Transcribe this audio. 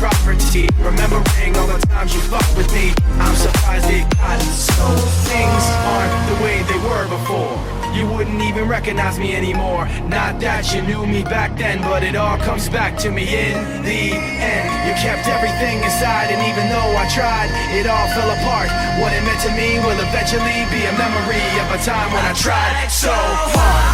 property. Remembering all the times you fucked with me, I'm surprised it got so. Things aren't the way they were before. You wouldn't even recognize me anymore. Not that you knew me back then, but it all comes back to me in the end. You kept everything inside, and even though I tried, it all fell apart. What it meant to me will eventually be a memory of a time when I tried so hard.